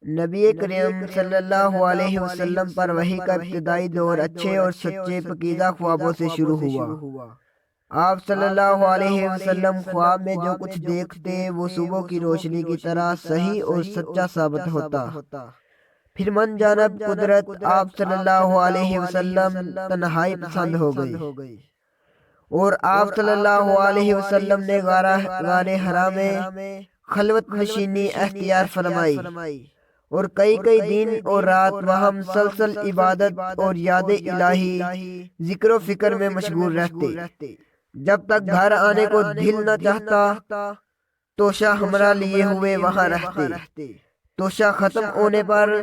نبی کریم صلی اللہ علیہ وسلم پر وحی کا ابتدائی دور اچھے اور سچے پاکیزہ خوابوں سے شروع ہوا۔ آپ صلی اللہ علیہ وسلم خواب میں جو کچھ دیکھتے وہ صبح کی روشنی کی طرح صحیح اور سچا ثابت ہوتا۔ پھر من جانب قدرت آپ صلی اللہ علیہ وسلم تنہائی پسند ہو گئی اور آپ صلی اللہ علیہ وسلم نے غار حرا میں خلوت نشینی اختیار فرمائی اور کئی دن اور رات وہاں مسلسل عبادت اور یاد الہی ذکر و فکر میں مشغول رہتے، جب تک گھر آنے کو دل نہ چاہتا توشہ ہمراہ لیے ہوئے وہاں رہتے۔ توشہ ختم ہونے پر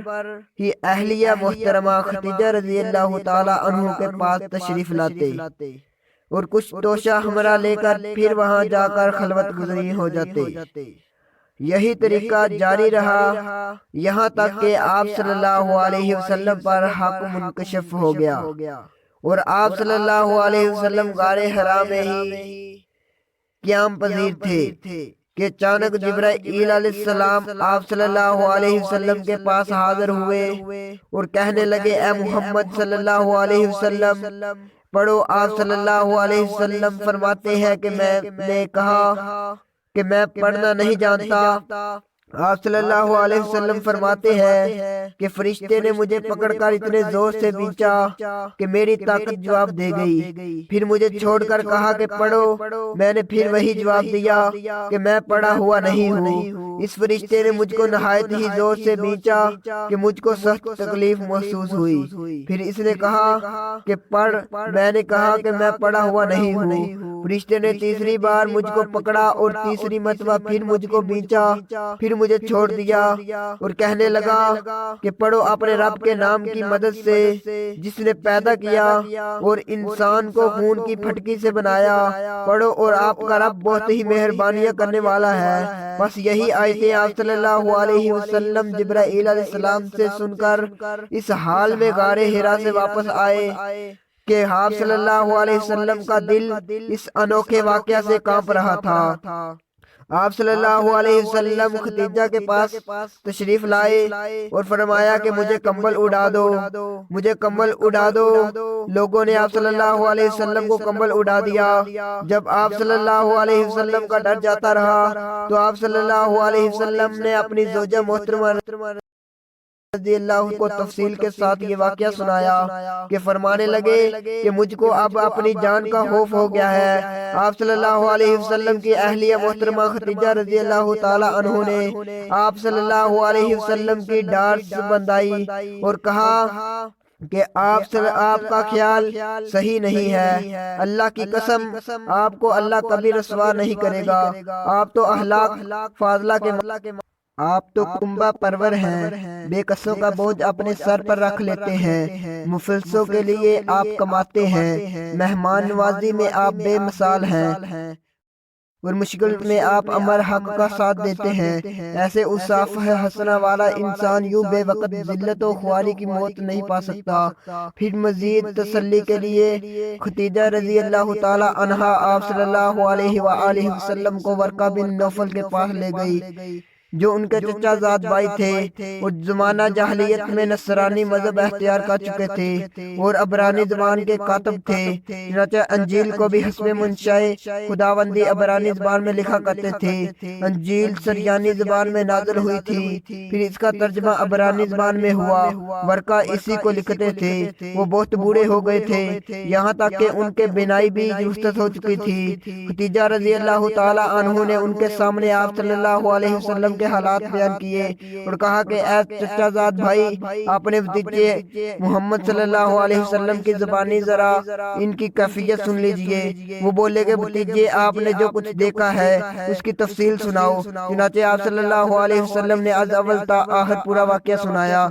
ہی اہلیہ محترمہ خدیجہ رضی اللہ تعالی عنہ کے پاس تشریف لاتے اور کچھ توشہ ہمراہ لے کر پھر وہاں جا کر خلوت گزری ہو جاتے۔ یہی طریقہ جاری رہا یہاں تک کہ آپ صلی اللہ علیہ وسلم پر حق منکشف ہو گیا اور آپ صلی اللہ علیہ وسلم غار حرا میں ہی قیام پذیر تھے کہ اچانک جبرائیل علیہ السلام آپ صلی اللہ علیہ وسلم کے پاس حاضر ہوئے اور کہنے لگے، اے محمد صلی اللہ علیہ وسلم پڑھو۔ آپ صلی اللہ علیہ وسلم فرماتے ہیں کہ میں نے کہا کہ میں پڑھنا نہیں جانتا۔ آپ صلی اللہ علیہ وسلم فرماتے ہیں کہ فرشتے نے مجھے پکڑ کر اتنے زور سے بینچا کہ میری طاقت جواب دے گئی، پھر مجھے چھوڑ کر کہا کہ پڑھو۔ میں نے پھر وہی جواب دیا کہ میں پڑھا ہوا نہیں ہوں۔ اس فرشتے نے مجھ کو نہایت ہی زور سے بینچا کہ مجھ کو سخت تکلیف محسوس ہوئی، پھر اس نے کہا کہ پڑھ۔ میں نے کہا کہ میں پڑھا ہوا نہیں ہوں۔ فرشتے نے تیسری بار مجھ کو پکڑا اور تیسری مرتبہ پھر مجھ کو بینچا، پھر مجھے چھوڑ دیا اور کہنے لگا کہ پڑھو اپنے رب کے نام کی مدد سے جس نے پیدا کیا اور انسان کو خون کی پھٹکی سے بنایا، پڑھو اور آپ کا رب بہت ہی مہربانیاں کرنے والا ہے۔ بس یہی آیتیں آپ صلی اللہ علیہ وسلم جبرائیل علیہ السلام سے سن کر اس حال میں غار حرا سے واپس آئے کہ آپ صلی اللہ علیہ وسلم کا دل اس انوکھے واقعہ سے کانپ رہا تھا۔ آپ صلی اللہ علیہ وسلم خدیجہ کے پاس تشریف لائے اور فرمایا کہ مجھے کمبل اڑا دو، مجھے کمبل اڑا دو۔ لوگوں نے آپ صلی اللہ علیہ وسلم کو کمبل اڑا دیا۔ جب آپ صلی اللہ علیہ وسلم کا ڈر جاتا رہا تو آپ صلی اللہ علیہ وسلم نے اپنی زوجہ محترمہ رضی اللہ کو تفصیل کے ساتھ یہ واقعہ سنایا کہ فرمانے لگے کہ مجھ کو اب اپنی جان کا خوف ہو گیا ہے۔ آپ صلی اللہ علیہ وسلم کی اہلیہ محترمہ خدیجہ رضی اللہ تعالی عنہ نے آپ صلی اللہ علیہ وسلم کی ڈار بندائی اور کہا کہ آپ کا خیال صحیح نہیں ہے، اللہ کی قسم آپ کو اللہ کبھی رسوا نہیں کرے گا۔ آپ تو اخلاق فاضلہ کے آپ تو کنبہ پرور ہیں، بے کسوں کا بوجھ اپنے سر پر رکھ لیتے ہیں، مفلسوں کے لیے آپ کماتے ہیں، مہمان نوازی میں آپ بے مثال ہیں اور مشکل میں آپ امر حق کا ساتھ دیتے ہیں۔ ایسے اصاف حسنہ والا انسان یوں بے وقت ذلت و خواری کی موت نہیں پا سکتا۔ پھر مزید تسلی کے لیے خدیجہ رضی اللہ تعالی عنہا آپ صلی اللہ علیہ وآلہ وسلم کو ورقہ بن نوفل کے پاس لے گئی جو ان کے چچا زاد بھائی تھے اور زمانہ جاہلیت میں نصرانی مذہب اختیار کر چکے تھے اور عبرانی زبان کے کاتب تھے، چنانچہ انجیل کو بھی حسب منشاء خداوندی عبرانی زبان میں لکھا کرتے تھے۔ انجیل سریانی زبان میں نازل ہوئی تھی، پھر اس کا ترجمہ عبرانی زبان میں ہوا۔ ورقہ اسی کو لکھتے تھے۔ وہ بہت بوڑھے ہو گئے تھے، یہاں تک کہ ان کے بینائی بھی رخصت ہو چکی تھی۔ خدیجہ رضی اللہ تعالی عنہ نے ان کے سامنے آپ صلی اللہ علیہ وسلم کے حالات بیان کیے اور کہا کہ اے چچا زاد بھائی، اپنے بھتیجے محمد صلی اللہ علیہ وسلم کی زبانی ذرا ان کی کیفیت سن لیجئے۔ وہ بولے کہ بھتیجے، آپ نے جو کچھ دیکھا ہے اس کی تفصیل سناؤ۔ چنانچہ آپ صلی اللہ علیہ وسلم نے از اول تا آخر پورا واقعہ سنایا۔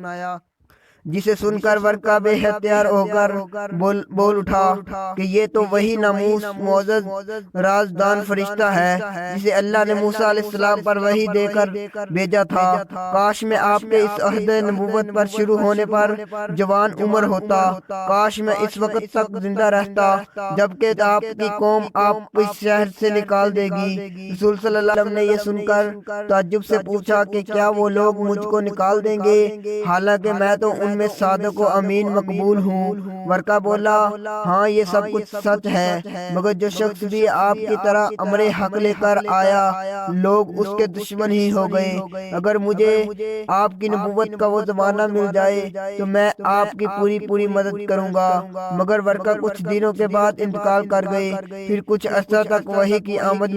جسے سن کر ورقہ بے اختیار ہو کر بول اٹھا کہ یہ تو وہی ناموس معزز رازدان فرشتہ ہے جسے اللہ نے موسیٰ علیہ السلام پر وحی دے کر بھیجا تھا۔ کاش میں آپ کے اس عہد نبوت پر شروع ہونے پر جوان عمر ہوتا، کاش میں اس وقت تک زندہ رہتا جبکہ آپ کی قوم آپ اس شہر سے نکال دے گی۔ رسول صلی اللہ علیہ وسلم نے یہ سن کر تعجب سے پوچھا کہ کیا وہ لوگ مجھ کو نکال دیں گے حالانکہ میں تو ان میں صادق و امین مقبول ہوں؟ ورقہ بولا، ہاں یہ سب کچھ سچ ہے، مگر جو شخص بھی آپ کی طرح امر حق لے کر آیا لوگ اس کے دشمن ہی ہو گئے۔ اگر مجھے آپ کی نبوت کا وہ زمانہ مل جائے تو میں آپ کی پوری مدد کروں گا۔ مگر ورقہ کچھ دنوں کے بعد انتقال کر گئے۔ پھر کچھ عرصہ تک وحی کی آمد